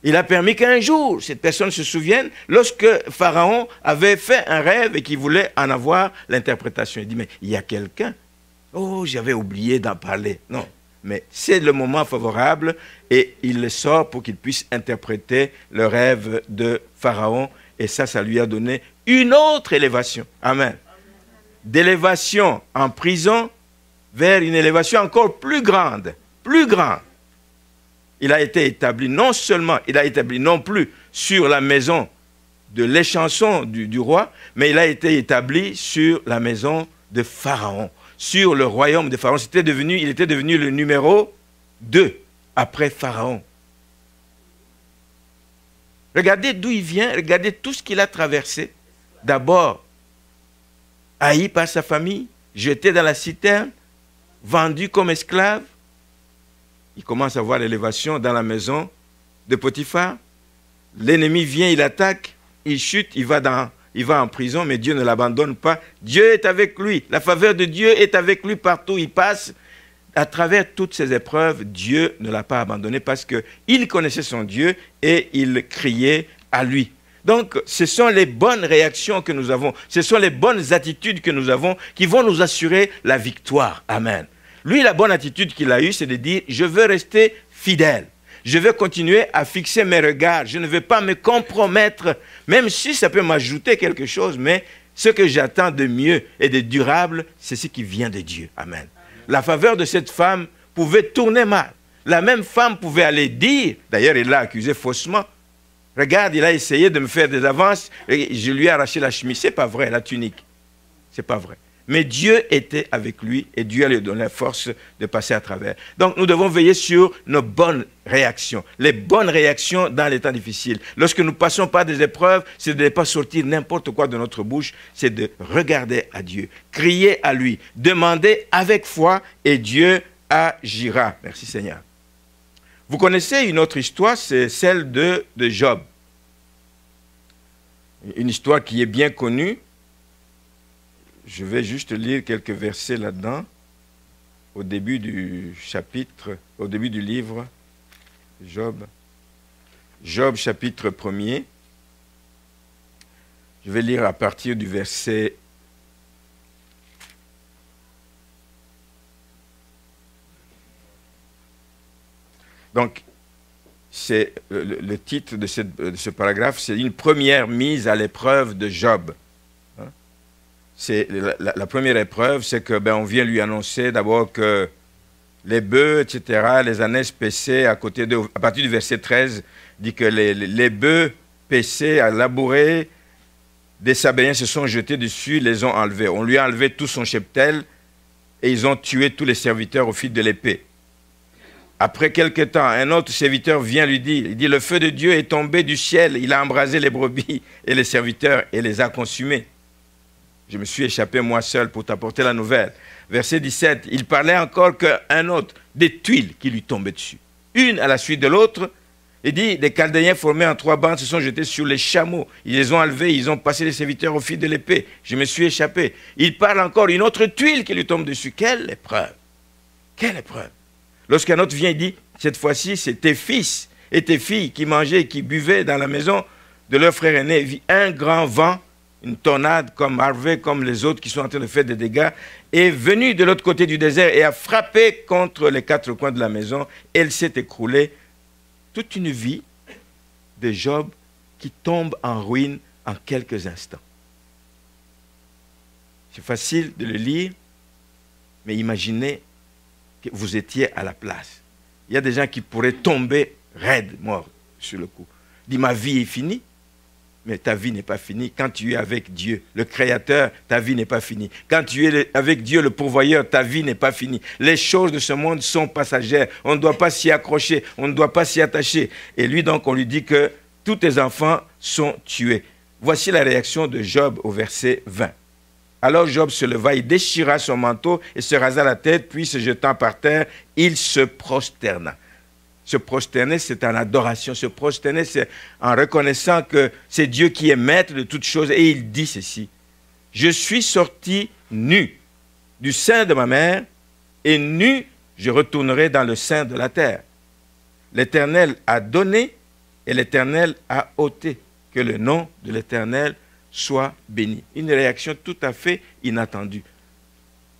Il a permis qu'un jour, cette personne se souvienne, lorsque Pharaon avait fait un rêve et qu'il voulait en avoir l'interprétation. Il dit, mais il y a quelqu'un. Oh, j'avais oublié d'en parler. Non. Mais c'est le moment favorable et il le sort pour qu'il puisse interpréter le rêve de Pharaon. Et ça lui a donné une autre élévation. Amen. D'élévation en prison vers une élévation encore plus grande. Plus grande. Il a été établi, non seulement, il a établi non plus sur la maison de l'échanson du roi, mais il a été établi sur la maison de Pharaon. Sur le royaume de Pharaon. Il était devenu le numéro 2 après Pharaon. Regardez d'où il vient, regardez tout ce qu'il a traversé. d'abord haï par sa famille, jeté dans la citerne, vendu comme esclave. Il commence à voir l'élévation dans la maison de Potiphar. L'ennemi vient, il attaque, il chute, il va en prison, mais Dieu ne l'abandonne pas. Dieu est avec lui. La faveur de Dieu est avec lui partout où il passe. À travers toutes ces épreuves, Dieu ne l'a pas abandonné parce qu'il connaissait son Dieu et il criait à lui. Donc, ce sont les bonnes réactions que nous avons, ce sont les bonnes attitudes que nous avons qui vont nous assurer la victoire. Amen. Lui, la bonne attitude qu'il a eue, c'est de dire, je veux rester fidèle. Je veux continuer à fixer mes regards. Je ne veux pas me compromettre, même si ça peut m'ajouter quelque chose, mais ce que j'attends de mieux et de durable, c'est ce qui vient de Dieu. Amen. La faveur de cette femme pouvait tourner mal. La même femme pouvait aller dire, d'ailleurs il l'a accusé faussement, regarde, il a essayé de me faire des avances, et je lui ai arraché la chemise. Ce n'est pas vrai, la tunique. Ce n'est pas vrai. Mais Dieu était avec lui et Dieu lui donné la force de passer à travers. Donc nous devons veiller sur nos bonnes réactions. Les bonnes réactions dans les temps difficiles. Lorsque nous passons par des épreuves, c'est de ne pas sortir n'importe quoi de notre bouche, c'est de regarder à Dieu, crier à lui, demander avec foi et Dieu agira. Merci Seigneur. Vous connaissez une autre histoire, c'est celle de Job. Une histoire qui est bien connue. Je vais juste lire quelques versets là-dedans, au début du chapitre, au début du livre, Job. Job, chapitre 1er. Je vais lire à partir du verset 1. Donc, c'est le titre de ce paragraphe, c'est une première mise à l'épreuve de Job. C'est la première épreuve, c'est que on vient lui annoncer d'abord que les bœufs, etc., les ânesses paissaient à côté d'eux. À partir du verset 13, dit que les bœufs paissaient, à labourer, des Sabéens se sont jetés dessus, les ont enlevés. On lui a enlevé tout son cheptel et ils ont tué tous les serviteurs au fil de l'épée. Après quelque temps, un autre serviteur vient lui dire, il dit, le feu de Dieu est tombé du ciel, il a embrasé les brebis et les serviteurs et les a consumés. Je me suis échappé moi seul pour t'apporter la nouvelle. Verset 17, il parlait encore qu'un autre, des tuiles qui lui tombaient dessus. Une à la suite de l'autre. Il dit, des Chaldéens formés en 3 bandes se sont jetés sur les chameaux. Ils les ont enlevés, ils ont passé les serviteurs au fil de l'épée. Je me suis échappé. Il parle encore une autre tuile qui lui tombe dessus. Quelle épreuve! Quelle épreuve! Lorsqu'un autre vient, il dit, cette fois-ci, c'est tes fils et tes filles qui mangeaient et qui buvaient dans la maison de leur frère aîné. Il vit un grand vent, une tornade comme Harvey, comme les autres qui sont en train de faire des dégâts, est venue de l'autre côté du désert et a frappé contre les 4 coins de la maison. Elle s'est écroulée. Toute une vie de Job qui tombe en ruine en quelques instants. C'est facile de le lire, mais imaginez que vous étiez à la place. Il y a des gens qui pourraient tomber raides, morts sur le coup. Dit, ma vie est finie. Mais ta vie n'est pas finie. Quand tu es avec Dieu, le Créateur, ta vie n'est pas finie. Quand tu es avec Dieu, le Pourvoyeur, ta vie n'est pas finie. Les choses de ce monde sont passagères. On ne doit pas s'y accrocher. On ne doit pas s'y attacher. Et lui, donc, on lui dit que tous tes enfants sont tués. Voici la réaction de Job au verset 20. Alors Job se leva, il déchira son manteau et se rasa la tête, puis se jetant par terre, il se prosterna. Se prosterner, c'est en adoration. Se prosterner, c'est en reconnaissant que c'est Dieu qui est maître de toutes choses. Et il dit ceci, « Je suis sorti nu du sein de ma mère, et nu, je retournerai dans le sein de la terre. L'Éternel a donné, et l'Éternel a ôté. Que le nom de l'Éternel soit béni. » Une réaction tout à fait inattendue.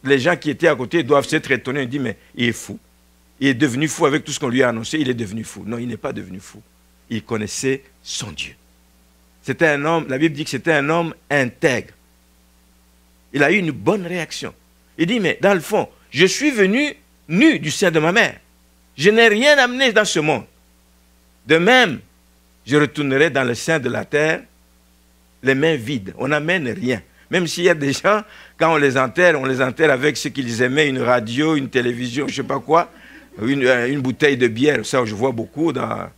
Les gens qui étaient à côté doivent s'être étonnés. Ils disent, mais il est fou. Il est devenu fou avec tout ce qu'on lui a annoncé. Il est devenu fou. Non, il n'est pas devenu fou. Il connaissait son Dieu. C'était un homme, la Bible dit que c'était un homme intègre. Il a eu une bonne réaction. Il dit, mais dans le fond, je suis venu nu du sein de ma mère. Je n'ai rien amené dans ce monde. De même, je retournerai dans le sein de la terre, les mains vides. On n'amène rien. Même s'il y a des gens, quand on les enterre avec ce qu'ils aimaient, une radio, une télévision, je ne sais pas quoi, une bouteille de bière, ça je vois beaucoup dans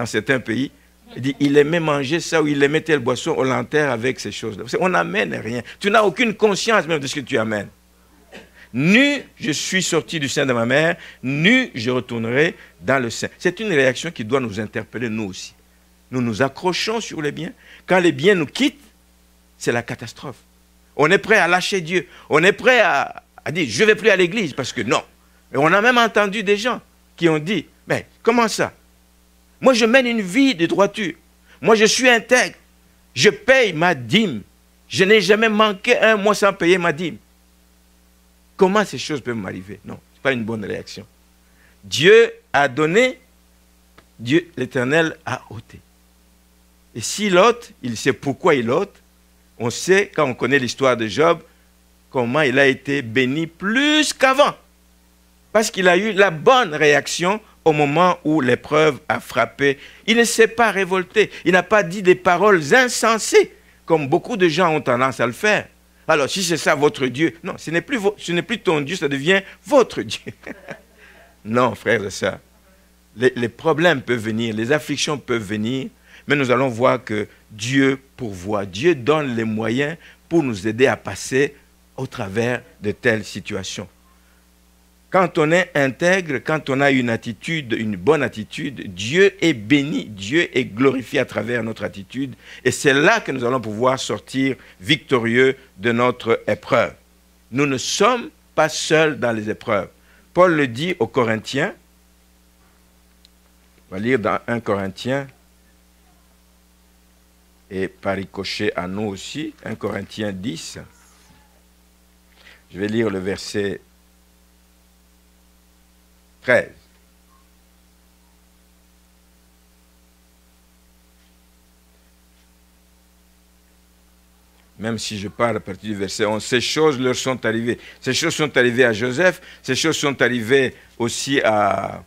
certains pays. Il dit, il aimait manger ça ou il aimait telle boisson, on l'enterre avec ces choses-là. On n'amène rien. Tu n'as aucune conscience même de ce que tu amènes. Nu, je suis sorti du sein de ma mère, nu, je retournerai dans le sein. C'est une réaction qui doit nous interpeller, nous aussi. Nous nous accrochons sur les biens. Quand les biens nous quittent, c'est la catastrophe. On est prêt à lâcher Dieu. On est prêt à dire, je ne vais plus à l'église, parce que non. Et on a même entendu des gens qui ont dit, mais comment ça? Moi, je mène une vie de droiture. Moi, je suis intègre. Je paye ma dîme. Je n'ai jamais manqué un mois sans payer ma dîme. Comment ces choses peuvent m'arriver? Non, ce n'est pas une bonne réaction. Dieu a donné, Dieu, l'Éternel, a ôté. Et s'il ôte, il sait pourquoi il ôte. On sait, quand on connaît l'histoire de Job, comment il a été béni plus qu'avant. Parce qu'il a eu la bonne réaction au moment où l'épreuve a frappé. Il ne s'est pas révolté. Il n'a pas dit des paroles insensées, comme beaucoup de gens ont tendance à le faire. Alors, si c'est ça votre Dieu, non, ce n'est plus ton Dieu, ça devient votre Dieu. Non, frères et sœurs. Les problèmes peuvent venir, les afflictions peuvent venir, mais nous allons voir que Dieu pourvoit. Dieu donne les moyens pour nous aider à passer au travers de telles situations. Quand on est intègre, quand on a une attitude, une bonne attitude, Dieu est béni, Dieu est glorifié à travers notre attitude. Et c'est là que nous allons pouvoir sortir victorieux de notre épreuve. Nous ne sommes pas seuls dans les épreuves. Paul le dit aux Corinthiens. On va lire dans 1 Corinthiens. Et par ricochet à nous aussi, 1 Corinthiens 10. Je vais lire le verset 13. Même si je parle à partir du verset 11, ces choses leur sont arrivées. Ces choses sont arrivées à Joseph, ces choses sont arrivées aussi à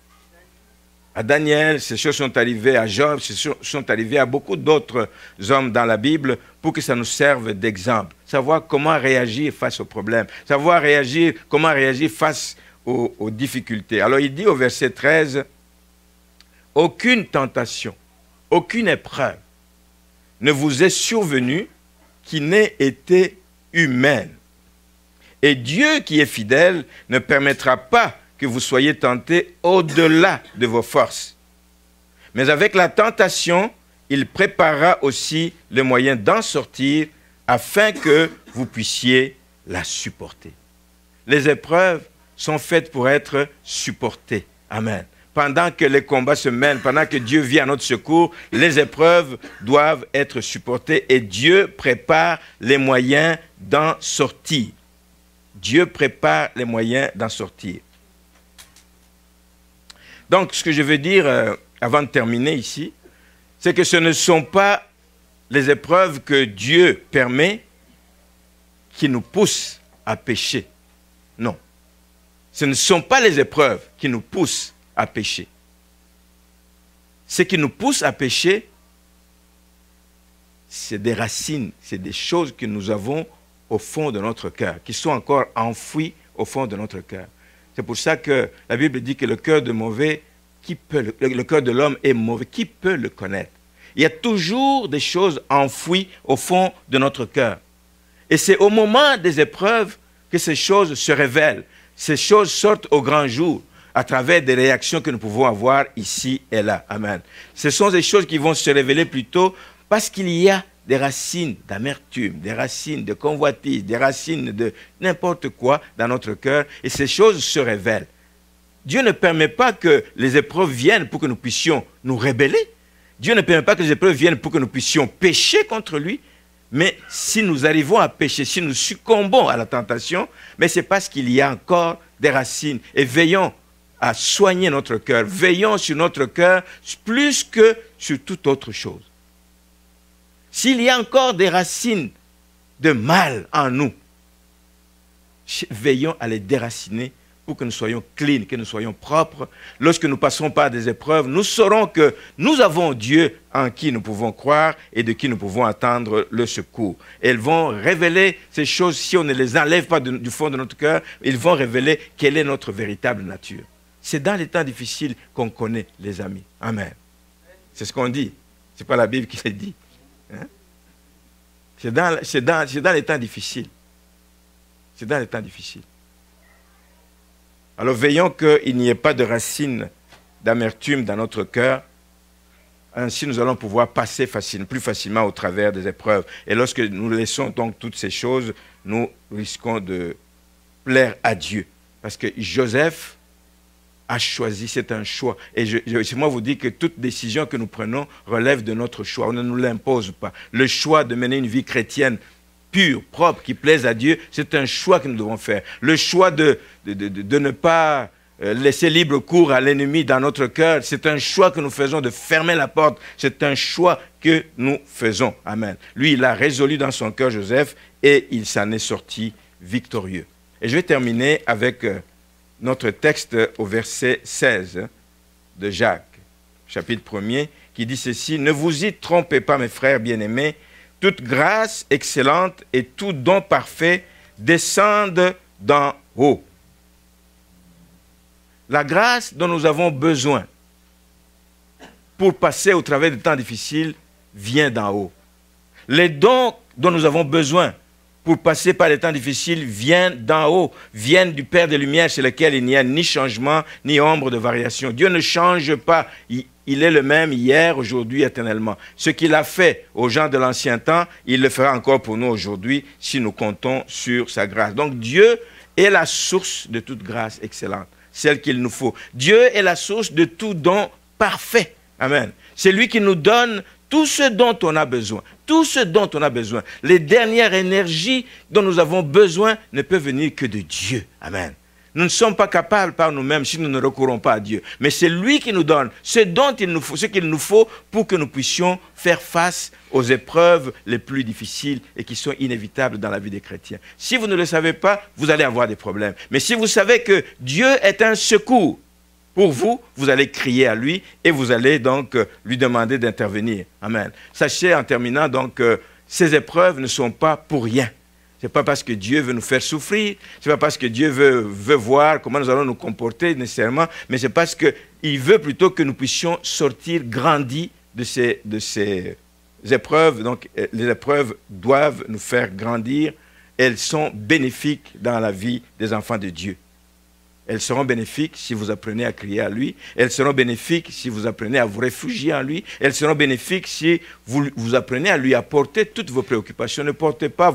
Daniel, ces choses sont arrivées à Job, ces choses sont arrivées à beaucoup d'autres hommes dans la Bible pour que ça nous serve d'exemple. Savoir comment réagir face aux problèmes, savoir réagir, comment réagir face aux difficultés. Alors il dit au verset 13, « Aucune tentation, aucune épreuve ne vous est survenue qui n'ait été humaine. Et Dieu qui est fidèle ne permettra pas que vous soyez tentés au-delà de vos forces. Mais avec la tentation, il préparera aussi le moyen d'en sortir afin que vous puissiez la supporter. » Les épreuves sont faites pour être supportées. Amen. Pendant que les combats se mènent, pendant que Dieu vient à notre secours, les épreuves doivent être supportées et Dieu prépare les moyens d'en sortir. Dieu prépare les moyens d'en sortir. Donc, ce que je veux dire, avant de terminer ici, c'est que ce ne sont pas les épreuves que Dieu permet qui nous poussent à pécher. Non. Ce ne sont pas les épreuves qui nous poussent à pécher. Ce qui nous pousse à pécher, c'est des racines, c'est des choses que nous avons au fond de notre cœur, qui sont encore enfouies au fond de notre cœur. C'est pour ça que la Bible dit que le cœur de mauvais, le cœur de l'homme est mauvais. Qui peut le connaître? Il y a toujours des choses enfouies au fond de notre cœur. Et c'est au moment des épreuves que ces choses se révèlent. Ces choses sortent au grand jour à travers des réactions que nous pouvons avoir ici et là. Amen. Ce sont des choses qui vont se révéler plutôt parce qu'il y a des racines d'amertume, des racines de convoitise, des racines de n'importe quoi dans notre cœur. Et ces choses se révèlent. Dieu ne permet pas que les épreuves viennent pour que nous puissions nous rebeller. Dieu ne permet pas que les épreuves viennent pour que nous puissions pécher contre lui. Mais si nous arrivons à pécher, si nous succombons à la tentation, mais c'est parce qu'il y a encore des racines. Et veillons à soigner notre cœur. Veillons sur notre cœur plus que sur toute autre chose. S'il y a encore des racines de mal en nous, veillons à les déraciner pour que nous soyons clean, que nous soyons propres. Lorsque nous passerons par des épreuves, nous saurons que nous avons Dieu en qui nous pouvons croire et de qui nous pouvons attendre le secours. Et elles vont révéler ces choses, si on ne les enlève pas du fond de notre cœur, ils vont révéler quelle est notre véritable nature. C'est dans les temps difficiles qu'on connaît les amis. Amen. C'est ce qu'on dit. Ce n'est pas la Bible qui le dit. Hein? C'est dans les temps difficiles. C'est dans les temps difficiles. Alors veillons qu'il n'y ait pas de racines d'amertume dans notre cœur. Ainsi, nous allons pouvoir passer plus facilement au travers des épreuves. Et lorsque nous laissons donc toutes ces choses, nous risquons de plaire à Dieu. Parce que Joseph a choisi, c'est un choix. Et moi, vous dis que toute décision que nous prenons relève de notre choix. On ne nous l'impose pas. Le choix de mener une vie chrétienne pure, propre, qui plaise à Dieu, c'est un choix que nous devons faire. Le choix de ne pas laisser libre cours à l'ennemi dans notre cœur, c'est un choix que nous faisons de fermer la porte. C'est un choix que nous faisons. Amen. Lui, il a résolu dans son cœur, Joseph, et il s'en est sorti victorieux. Et je vais terminer avec notre texte au verset 16 de Jacques, chapitre 1er, qui dit ceci: « Ne vous y trompez pas, mes frères bien-aimés, toute grâce excellente et tout don parfait descendent d'en haut. » La grâce dont nous avons besoin pour passer au travers des temps difficiles vient d'en haut. Les dons dont nous avons besoin pour passer par les temps difficiles viennent d'en haut, viennent du Père des Lumières, chez lequel il n'y a ni changement, ni ombre de variation. Dieu ne change pas. Il est le même hier, aujourd'hui, éternellement. Ce qu'il a fait aux gens de l'ancien temps, il le fera encore pour nous aujourd'hui si nous comptons sur sa grâce. Donc Dieu est la source de toute grâce excellente, celle qu'il nous faut. Dieu est la source de tout don parfait. Amen. C'est lui qui nous donne tout ce dont on a besoin. Tout ce dont on a besoin. Les dernières énergies dont nous avons besoin ne peuvent venir que de Dieu. Amen. Nous ne sommes pas capables par nous-mêmes si nous ne recourons pas à Dieu. Mais c'est lui qui nous donne ce dont il nous faut, ce qu'il nous faut pour que nous puissions faire face aux épreuves les plus difficiles et qui sont inévitables dans la vie des chrétiens. Si vous ne le savez pas, vous allez avoir des problèmes. Mais si vous savez que Dieu est un secours pour vous, vous allez crier à lui et vous allez donc lui demander d'intervenir. Amen. Sachez en terminant donc que ces épreuves ne sont pas pour rien. Ce n'est pas parce que Dieu veut nous faire souffrir, ce n'est pas parce que Dieu veut voir comment nous allons nous comporter nécessairement, mais c'est parce qu'il veut plutôt que nous puissions sortir grandis de ces épreuves. Donc les épreuves doivent nous faire grandir. Elles sont bénéfiques dans la vie des enfants de Dieu. Elles seront bénéfiques si vous apprenez à crier à lui. Elles seront bénéfiques si vous apprenez à vous réfugier en lui. Elles seront bénéfiques si vous apprenez à lui apporter toutes vos préoccupations. Ne portez pas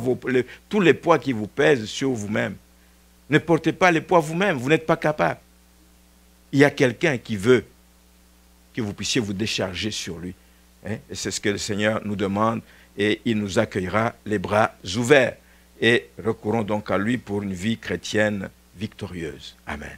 tous les poids qui vous pèsent sur vous-même. Ne portez pas les poids vous-même. Vous n'êtes pas capable. Il y a quelqu'un qui veut que vous puissiez vous décharger sur lui. Et c'est ce que le Seigneur nous demande. Et il nous accueillera les bras ouverts. Et recourons donc à lui pour une vie chrétienne victorieuse. Amen.